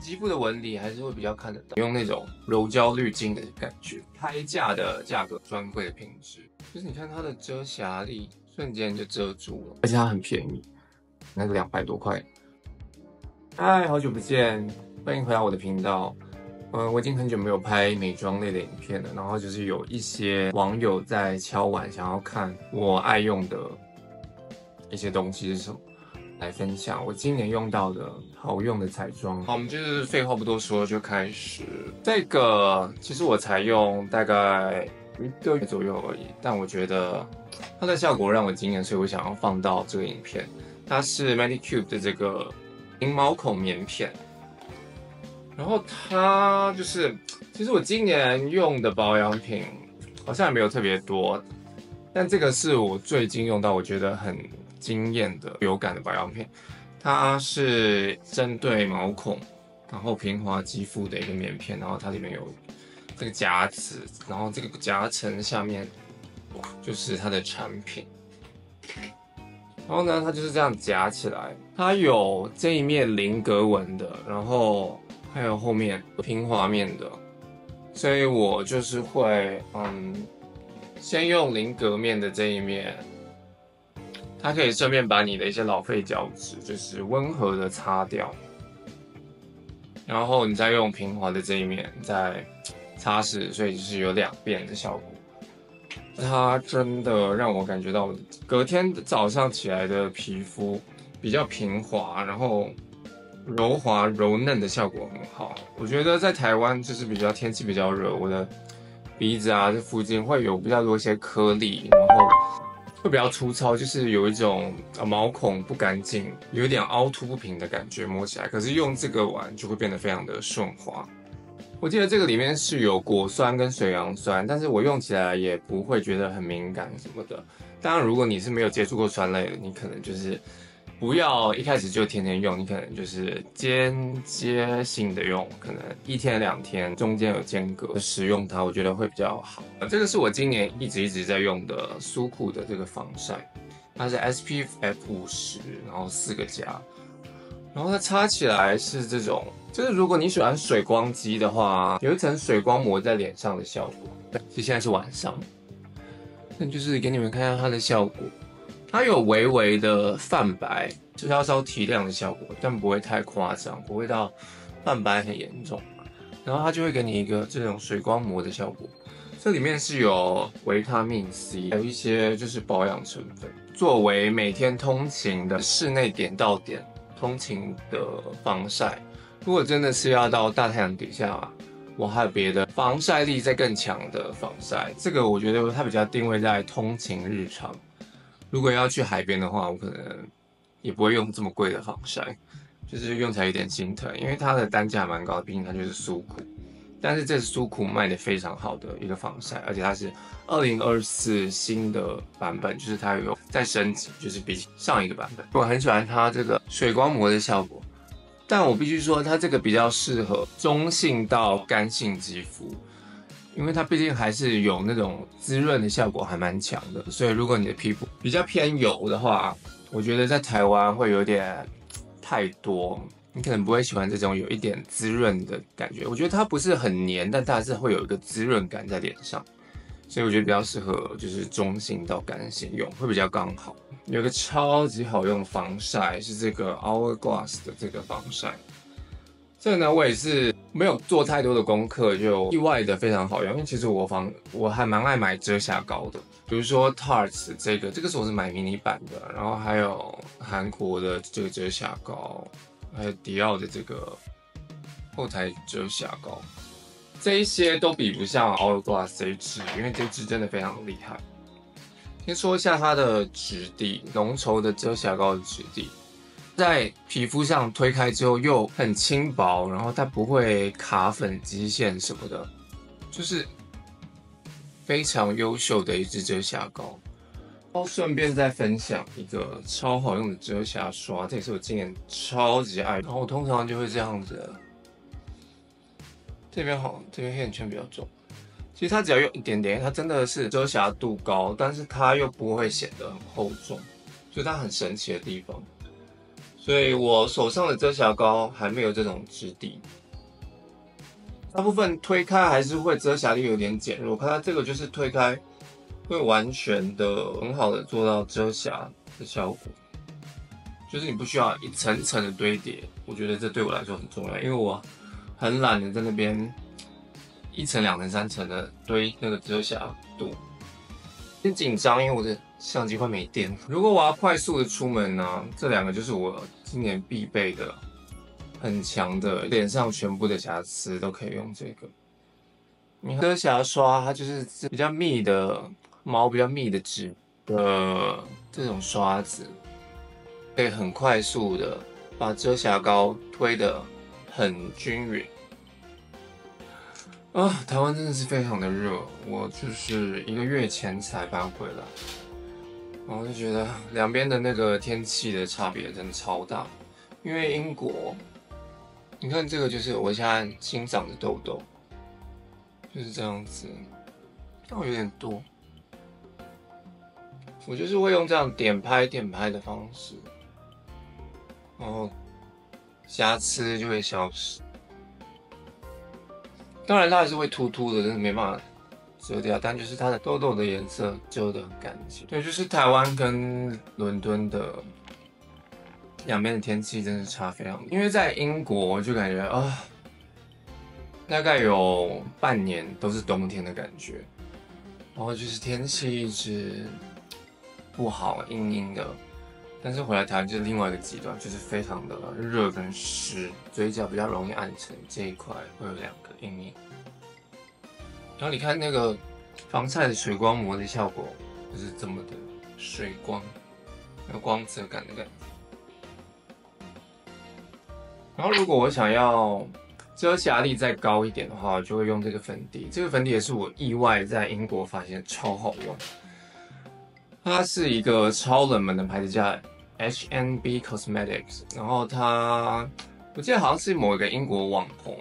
肌肤的纹理还是会比较看得到，用那种柔焦滤镜的感觉，开价的价格，专柜的品质，就是你看它的遮瑕力，瞬间就遮住了，而且它很便宜，那个200多块。嗨，好久不见，欢迎回到我的频道。我已经很久没有拍美妆类的影片了，然后就是有一些网友在敲碗，想要看我爱用的一些东西是什么。来分享我今年用到的好用的彩妆。好，我们就是废话不多说，就开始。这个其实我才用大概1个月左右而已，但我觉得它的效果让我惊艳，所以我想要放到这个影片。它是 Medicube 的这个零毛孔棉片，然后它就是，其实我今年用的保养品好像也没有特别多，但这个是我最近用到我觉得很惊艳的有感的保养品，它是针对毛孔，然后平滑肌肤的一个棉片，然后它里面有这个夹子，然后这个夹层下面就是它的产品，然后呢，它就是这样夹起来，它有这一面菱格纹的，然后还有后面平滑面的，所以我就是会先用菱格面的这一面。它可以顺便把你的一些老废角质，就是温和的擦掉，然后你再用平滑的这一面再擦拭，所以就是有2遍的效果。它真的让我感觉到隔天早上起来的皮肤比较平滑，然后柔滑柔嫩的效果很好。我觉得在台湾就是比较天气比较热，我的鼻子啊这附近会有比较多一些颗粒，然后会比较粗糙，就是有一种毛孔不干净，有一点凹凸不平的感觉，摸起来。可是用这个玩就会变得非常的顺滑。我记得这个里面是有果酸跟水杨酸，但是我用起来也不会觉得很敏感什么的。当然，如果你是没有接触过酸类的，你可能就是不要一开始就天天用，你可能就是间接性的用，可能1天2天中间有间隔使用它，我觉得会比较好。这个是我今年一直在用的苏库的这个防晒，它是 SPF 50，然后4个加，然后它擦起来是这种，就是如果你喜欢水光肌的话，有一层水光膜在脸上的效果。其实现在是晚上，那就是给你们看一下它的效果。它有微微的泛白，就是要稍提亮的效果，但不会太夸张，不会到泛白很严重。然后它就会给你一个这种水光膜的效果。这里面是有维他命 C， 还有一些就是保养成分，作为每天通勤的室内点到点通勤的防晒。如果真的是要到大太阳底下，我还有别的防晒力再更强的防晒，这个我觉得它比较定位在通勤日常。如果要去海边的话，我可能也不会用这么贵的防晒，就是用起来有点心疼，因为它的单价蛮高的，毕竟它就是苏库。但是这是苏库卖的非常好的一个防晒，而且它是2024新的版本，就是它有再升级，就是比起上一个版本。我很喜欢它这个水光膜的效果，但我必须说它这个比较适合中性到干性肌肤。因为它毕竟还是有那种滋润的效果，还蛮强的。所以如果你的皮肤比较偏油的话，我觉得在台湾会有点太多，你可能不会喜欢这种有一点滋润的感觉。我觉得它不是很黏，但它还是会有一个滋润感在脸上，所以我觉得比较适合就是中性到干性用，会比较刚好。有一个超级好用的防晒是这个 Hourglass 的这个防晒。这个呢，我也是没有做太多的功课，就意外的非常好用。因为其实我还蛮爱买遮瑕膏的，比如说 Tarte 这个是我是买迷你版的，然后还有韩国的这个遮瑕膏，还有迪奥的这个后台遮瑕膏，这一些都比不上 Hourglass 这一支，因为这支真的非常厉害。先说一下它的质地，浓稠的遮瑕膏的质地。在皮肤上推开之后又很轻薄，然后它不会卡粉基线什么的，就是非常优秀的一支遮瑕膏。然后顺便再分享一个超好用的遮瑕刷，这也是我今年超级爱。然后我通常就会这样子，这边好，这边黑眼圈比较重。其实它只要用一点点，它真的是遮瑕度高，但是它又不会显得很厚重，就它很神奇的地方。所以我手上的遮瑕膏还没有这种质地。大部分推开还是会遮瑕力有点减弱，可它这个就是推开会完全的很好的做到遮瑕的效果，就是你不需要一层一层的堆叠，我觉得这对我来说很重要，因为我很懒得在那边1层、2层、3层的堆那个遮瑕度，有点紧张，因为我的相机快没电。如果我要快速的出门呢，这2个就是我今年必备的。很强的，脸上全部的瑕疵都可以用这个。你看遮瑕刷，它就是比较密的毛比较密的纸的这种刷子，可以很快速的把遮瑕膏推得很均匀。啊，台湾真的是非常的热，我就是1个月前才搬回来，然后就觉得两边的那个天气的差别真的超大，因为英国。你看这个就是我现在新长的痘痘，就是这样子，有点多。我就是会用这样点拍的方式，然后瑕疵就会消失。当然它还是会凸凸的，真的没办法遮掉，但就是它的痘痘的颜色遮得很干净。对，就是台湾跟伦敦的。两边的天气真的差非常多，因为在英国我就感觉啊，大概有半年都是冬天的感觉，然后就是天气一直不好，阴阴的。但是回来台湾就是另外一个极端，就是非常的热跟湿，嘴角比较容易暗沉，这一块会有2个阴影。然后你看那个防晒的水光膜的效果，就是这么的水光，有光泽感的感觉。然后如果我想要遮瑕力再高一点的话，我就会用这个粉底。这个粉底也是我意外在英国发现超好用。它是一个超冷门的牌子，叫 HNB Cosmetics。然后我记得好像是某一个英国网红，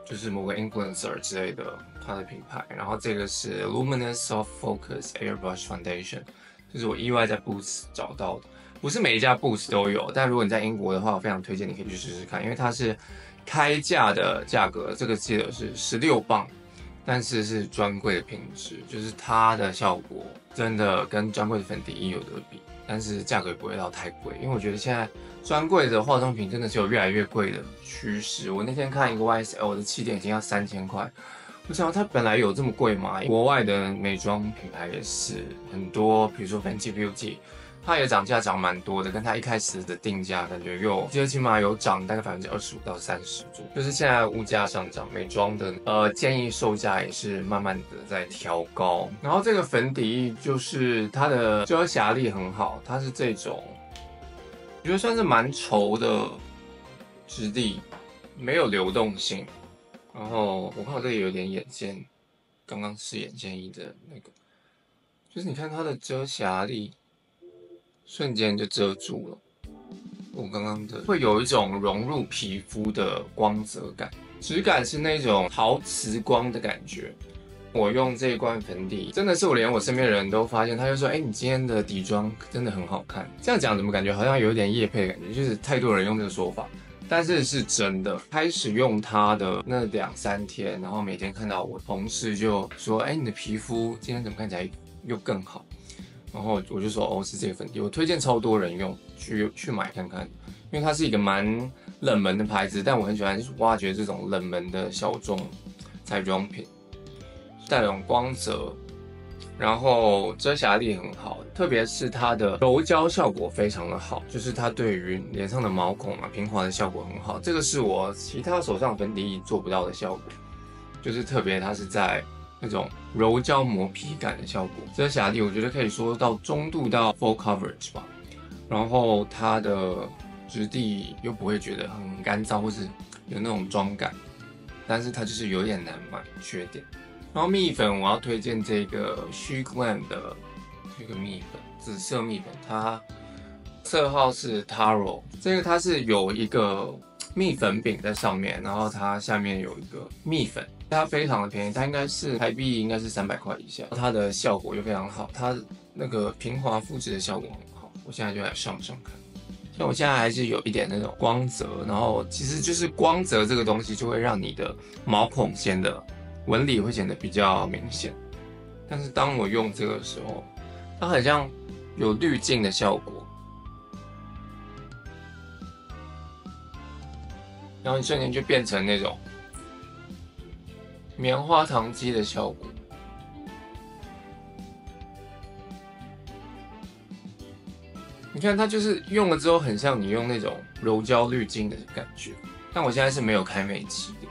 就是某个 influencer 之类的，它的品牌。然后这个是 Luminous Soft Focus Airbrush Foundation， 就是我意外在 Boots 找到的。不是每一家 Boots 都有，但如果你在英国的话，我非常推荐你可以去试试看，因为它是开价的价格，这个记得是16磅，但是是专柜的品质，就是它的效果真的跟专柜的粉底液有得比，但是价格也不会到太贵，因为我觉得现在专柜的化妆品真的是有越来越贵的趋势。我那天看一个 YSL 的气垫已经要3000块。我想它本来有这么贵吗？国外的美妆品牌也是很多，比如说 Fenty Beauty。它也涨价涨蛮多的，跟它一开始的定价感觉记得起码有涨大概25%到30%左右。就是现在物价上涨，美妆的建议售价也是慢慢的在调高。然后这个粉底液就是它的遮瑕力很好，它是这种我觉得算是蛮稠的质地，没有流动性。然后我看我这里有点眼线，刚刚试眼线液的那个，就是你看它的遮瑕力。瞬间就遮住了，我刚刚的会有一种融入皮肤的光泽感，质感是那种陶瓷光的感觉。我用这一罐粉底，真的是连我身边的人都发现，他就说：“哎，你今天的底妆真的很好看。”这样讲怎么感觉好像有点业配的感觉？就是太多人用这个说法，但是是真的。开始用它的那2、3天，然后每天看到我同事就说：“哎，你的皮肤今天怎么看起来又更好？”然后我就说哦，是这个粉底，我推荐超多人用，去买看看，因为它是一个蛮冷门的牌子，但我很喜欢挖掘这种冷门的小众彩妆品，带有光泽，然后遮瑕力很好，特别是它的柔焦效果非常的好，就是它对于脸上的毛孔平滑的效果很好，这个是我其他手上粉底液做不到的效果，就是特别它是在那种柔焦磨皮感的效果，遮瑕力我觉得可以说到中度到 full coverage 吧。然后它的质地又不会觉得很干燥，或是有那种妆感，但是它就是有点难买，缺点。然后蜜粉我要推荐这个 She Glam 的这个蜜粉，紫色蜜粉，它色号是 Taro， 这个它是有一个蜜粉饼在上面，然后它下面有一个蜜粉。它非常的便宜，它应该是台币应该是300块以下，它的效果又非常好，它那个平滑肤质的效果很好。我现在就来上看，像我现在还是有一点那种光泽，然后其实就是光泽这个东西就会让你的毛孔显得纹理会显得比较明显。但是当我用这个的时候，它很像有滤镜的效果，然后你瞬间就变成那种棉花糖肌的效果。你看它就是用了之后，很像你用那种柔焦滤镜的感觉。但我现在是没有开美肌的。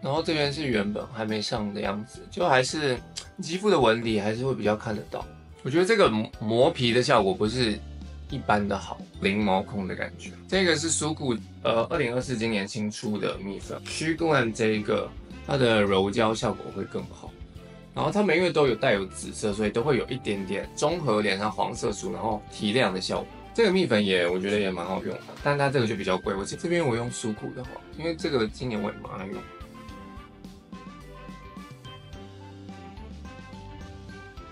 然后这边是原本还没上的样子，就还是肌肤的纹理还是会比较看得到。我觉得这个磨皮的效果不是一般的好，零毛孔的感觉。这个是苏库2024今年新出的蜜粉，She Glam 这一个它的柔焦效果会更好。然后它们因为都有带有紫色，所以都会有一点点中和脸上黄色素，然后提亮的效果。这个蜜粉我觉得也蛮好用的，但它这个就比较贵。我这边我用苏库的话，因为这个今年我也蛮爱用。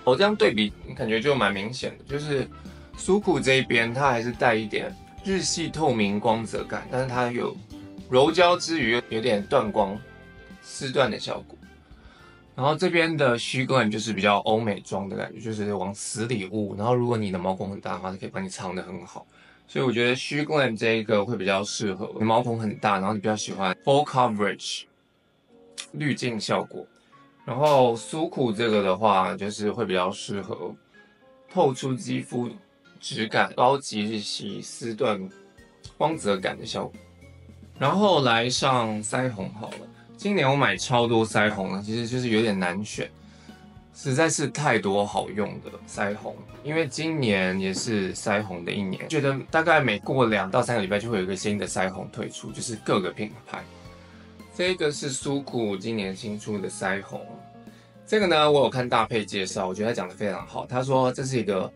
我这样对比，你感觉就蛮明显的，就是苏库这一边它还是带一点日系透明光泽感，但是它有柔焦之余有点断光、丝缎的效果。然后这边的She Glam就是比较欧美妆的感觉，就是往死里捂。然后如果你的毛孔很大的话，它可以帮你藏得很好。所以我觉得She Glam这一个会比较适合你毛孔很大，然后你比较喜欢 full coverage 滤镜效果。然后苏库这个的话，就是会比较适合透出肌肤质感、高级日系丝缎光泽感的效果。然后来上腮红好了。今年我买超多腮红了，其实就是有点难选，实在是太多好用的腮红。因为今年也是腮红的一年，觉得大概每过2到3个礼拜就会有一个新的腮红推出，就是各个品牌。这个是苏库今年新出的腮红，这个呢我有看大配介绍，我觉得他讲得非常好。他说这是一个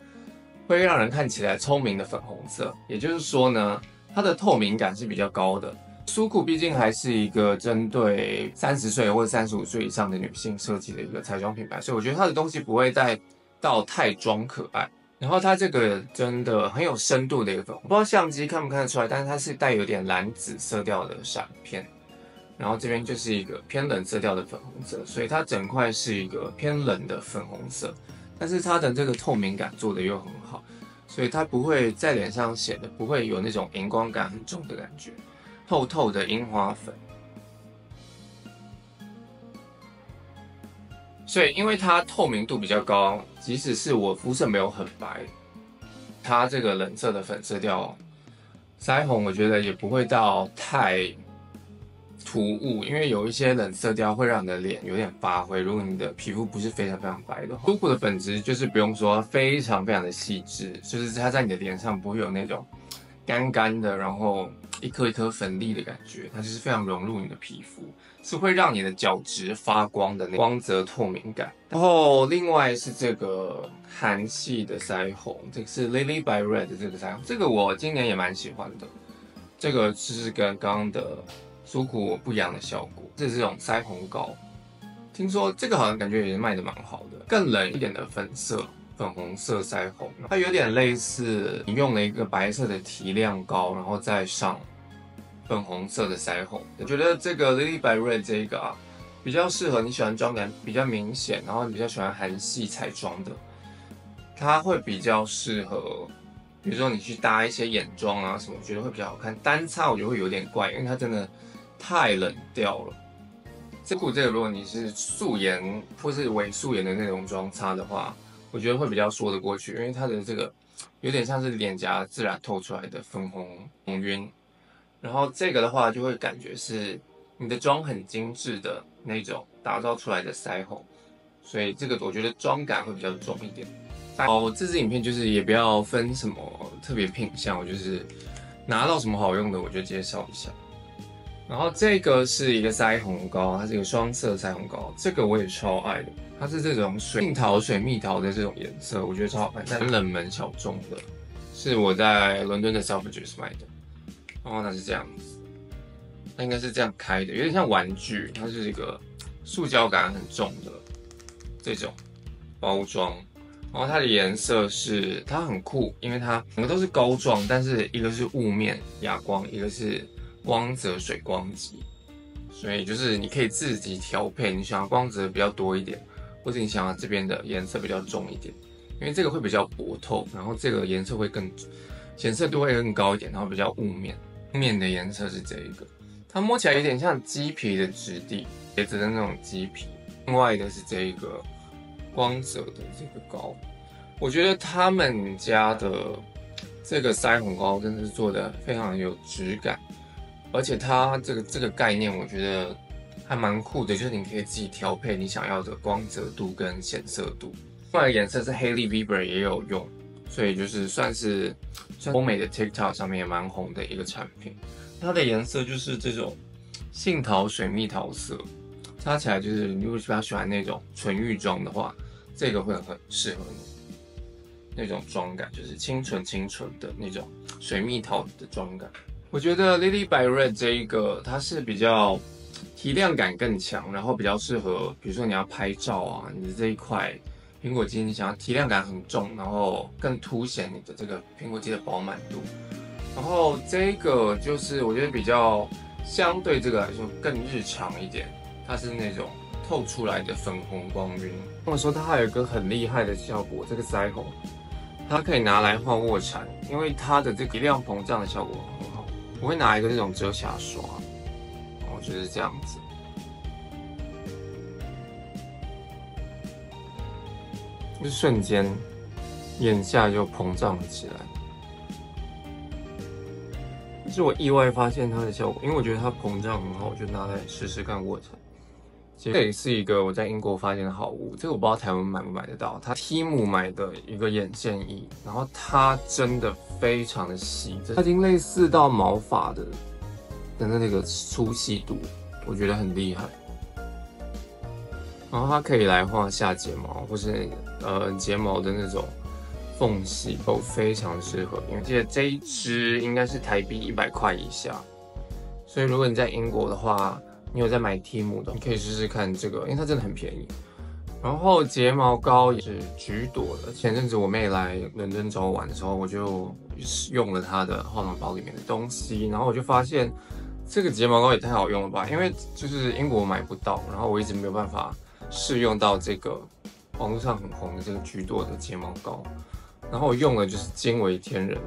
会让人看起来聪明的粉红色，也就是说呢，它的透明感是比较高的。苏库毕竟还是一个针对30岁或者35岁以上的女性设计的一个彩妆品牌，所以我觉得它的东西不会带到太装可爱。然后它这个真的很有深度的一个粉红，不知道相机看不看得出来，但是它是带有点蓝紫色调的闪片。然后这边就是一个偏冷色调的粉红色，所以它整块是一个偏冷的粉红色，但是它的这个透明感做的又很好，所以它不会在脸上显得不会有那种荧光感很重的感觉，透透的樱花粉。所以因为它透明度比较高，即使是我肤色没有很白，它这个冷色的粉色调腮红，我觉得也不会到太突兀，因为有一些冷色调会让你的脸有点发灰。如果你的皮肤不是非常非常白的话，苏库的粉质就是不用说非常非常的细致，就是它在你的脸上不会有那种干干的，然后一颗一颗粉粒的感觉，它就是非常融入你的皮肤，是会让你的角质发光的那光泽透明感。然后另外是这个韩系的腮红，这个是 Lily by Red 的这个腮红，这个我今年也蛮喜欢的，这个是跟刚刚的苏库不一样的效果，这是这种腮红膏，听说这个好像感觉也是卖的蛮好的。更冷一点的粉红色腮红，它有点类似你用了一个白色的提亮膏，然后再上粉红色的腮红。我觉得这个 Lily by Red 这一个啊，比较适合你喜欢妆感比较明显，然后你比较喜欢韩系彩妆的，它会比较适合。比如说你去搭一些眼妆啊什么，我觉得会比较好看。单擦我觉得会有点怪，因为它真的太冷调了。这个如果你是素颜或是伪素颜的那种妆擦的话，我觉得会比较说得过去，因为它的这个有点像是脸颊自然透出来的粉红晕。然后这个的话就会感觉是你的妆很精致的那种打造出来的腮红，所以这个我觉得妆感会比较重一点。哦，这支影片就是也不要分什么特别品项，我就是拿到什么好用的我就介绍一下。然后这个是一个腮红膏，它是一个双色腮红膏，这个我也超爱的，它是这种水蜜桃的这种颜色，我觉得超好看，但很冷门小众的，是我在伦敦的 Selfridges 买的。然后它是这样子，它应该是这样开的，有点像玩具，它是一个塑胶感很重的这种包装。然然后它的颜色是它很酷，因为它两个都是膏状，但是一个是雾面哑光，一个是光泽水光肌，所以就是你可以自己调配，你想要光泽比较多一点，或者你想要这边的颜色比较重一点，因为这个会比较薄透，然后这个颜色会更显色度会更高一点，然后比较雾面。雾面的颜色是这一个，它摸起来有点像鸡皮的质地，鞋子的那种鸡皮。另外的是这一个光泽的这个膏，我觉得他们家的这个腮红膏真的是做的非常有质感，而且它这个概念我觉得还蛮酷的，就是你可以自己调配你想要的光泽度跟显色度。另外的颜色是 Hailey Bieber 也有用，所以就是算欧美的 TikTok 上面也蛮红的一个产品。它的颜色就是这种杏桃水蜜桃色，擦起来就是你如果比较喜欢那种纯欲妆的话，这个会很适合你。那种妆感就是清纯的那种水蜜桃的妆感。我觉得 Lily by Red 这一个它是比较提亮感更强，然后比较适合，比如说你要拍照啊，你的这一块苹果肌你想要提亮感很重，然后更凸显你的这个苹果肌的饱满度。然后这个就是我觉得比较相对这个来说更日常一点，它是那种透出来的粉红光晕。我说它还有一个很厉害的效果，这个腮红它可以拿来画卧蚕，因为它的这个提亮膨胀的效果很好。我会拿一个这种遮瑕刷，我觉得是这样子。就瞬间眼下就膨胀了起来，这是我意外发现它的效果，因为我觉得它膨胀很好，我就拿来试试看卧蚕。这也是一个我在英国发现的好物，这个我不知道台湾买不买得到。它 Temu 买的一个眼线液，然后它真的非常的细，它已经类似到毛发的那个粗细度，我觉得很厉害。然后它可以来画下睫毛，或是睫毛的那种缝隙，都非常适合。因为记得这一支应该是台币100块以下，所以如果你在英国的话，你有在买 Temu 的，你可以试试看这个，因为它真的很便宜。然后睫毛膏也是橘朵的，前阵子我妹来伦敦找我玩的时候，我就用了她的化妆包里面的东西，然后我就发现这个睫毛膏也太好用了吧，因为就是英国买不到，然后我一直没有办法试用到这个网络上很红的这个橘朵的睫毛膏，然后我用了就是惊为天人，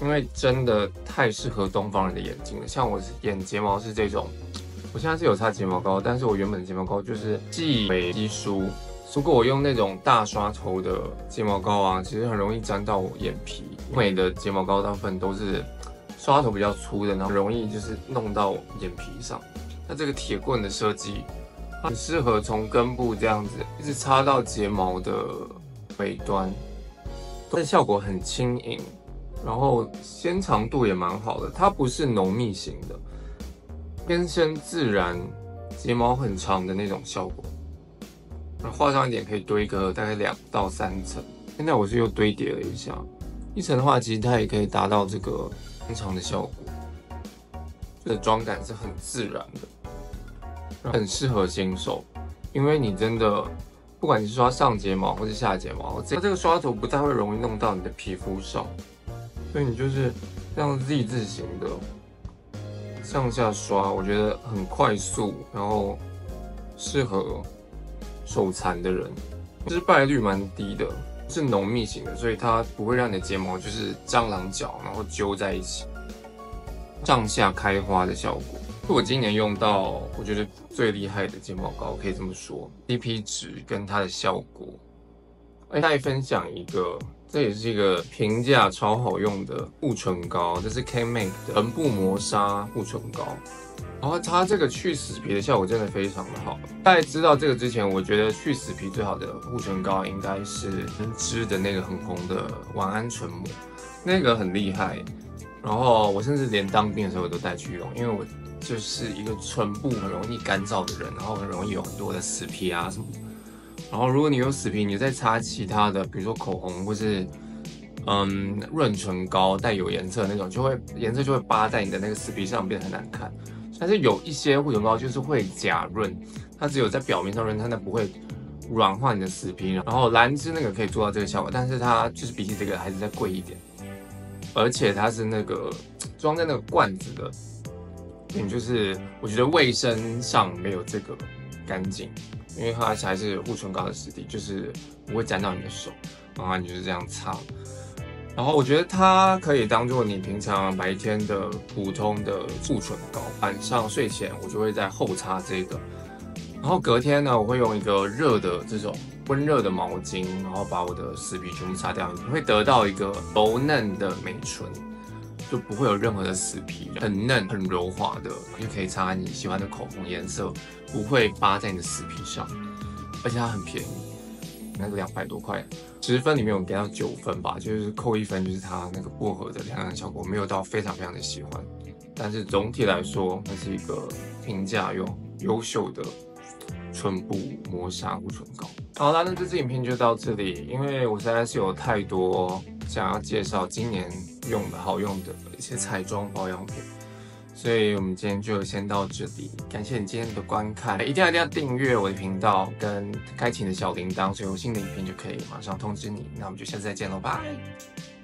因为真的太适合东方人的眼睛了。像我眼睫毛是这种。我现在是有擦睫毛膏，但是我原本的睫毛膏就是细微稀疏。如果我用那种大刷头的睫毛膏啊，其实很容易沾到我眼皮。欧美的睫毛膏大部分都是刷头比较粗的，然后容易就是弄到眼皮上。那这个铁棍的设计，很适合从根部这样子一直擦到睫毛的尾端，它的效果很轻盈，然后纤长度也蛮好的，它不是浓密型的。天生自然睫毛很长的那种效果，画上一点可以堆个大概2到3层。现在我是又堆叠了一下，一层的话其实它也可以达到这个很长的效果。这个妆感是很自然的，很适合新手，因为你真的不管你是刷上睫毛或是下睫毛，这个刷头不太会容易弄到你的皮肤上，所以你就是这样 Z 字形的。上下刷，我觉得很快速，然后适合手残的人，失败率蛮低的，是浓密型的，所以它不会让你的睫毛就是蟑螂脚，然后揪在一起，上下开花的效果。是我今年用到我觉得最厉害的睫毛膏，可以这么说 ，CP 值跟它的效果。再分享一个。这也是一个评价超好用的护唇膏，这是 K-Make 的唇部磨砂护唇膏，然后它这个去死皮的效果真的非常的好。在知道这个之前，我觉得去死皮最好的护唇膏应该是恩芝的那个很红的晚安唇膜，那个很厉害。然后我甚至连当兵的时候我都带去用，因为我就是一个唇部很容易干燥的人，然后很容易有很多的死皮啊什么的。然后，如果你有死皮，你再擦其他的，比如说口红或是润唇膏带有颜色的那种，颜色就会扒在你的那个死皮上，变得很难看。但是有一些护唇膏就是会假润，它只有在表面上润，它不会软化你的死皮，然后兰芝那个可以做到这个效果，但是它就是比起这个还是再贵一点，而且它是那个装在那个罐子的，就是我觉得卫生上没有这个干净，因为它还是护唇膏的质地，就是不会沾到你的手，然后你就是这样擦。然后我觉得它可以当做你平常白天的普通的护唇膏，晚上睡前我就会在后擦这个。然后隔天呢，我会用一个热的这种温热的毛巾，然后把我的死皮全部擦掉，你会得到一个柔嫩的美唇，就不会有任何的死皮，很嫩很柔滑的，就可以擦你喜欢的口红颜色，不会扒在你的死皮上，而且它很便宜，那个200多块，10分里面我给到9分吧，就是扣1分，就是它那个薄荷的亮亮效果没有到非常非常的喜欢，但是总体来说，它是一个平价又优秀的唇部磨砂护唇膏。好啦，那这支影片就到这里，因为我实在是有太多想要介绍今年用的好用的一些彩妆保养品，所以我们今天就先到这里。感谢你今天的观看，一定要订阅我的频道跟开启你的小铃铛，所以有新的影片就可以马上通知你。那我们就下次再见喽，拜。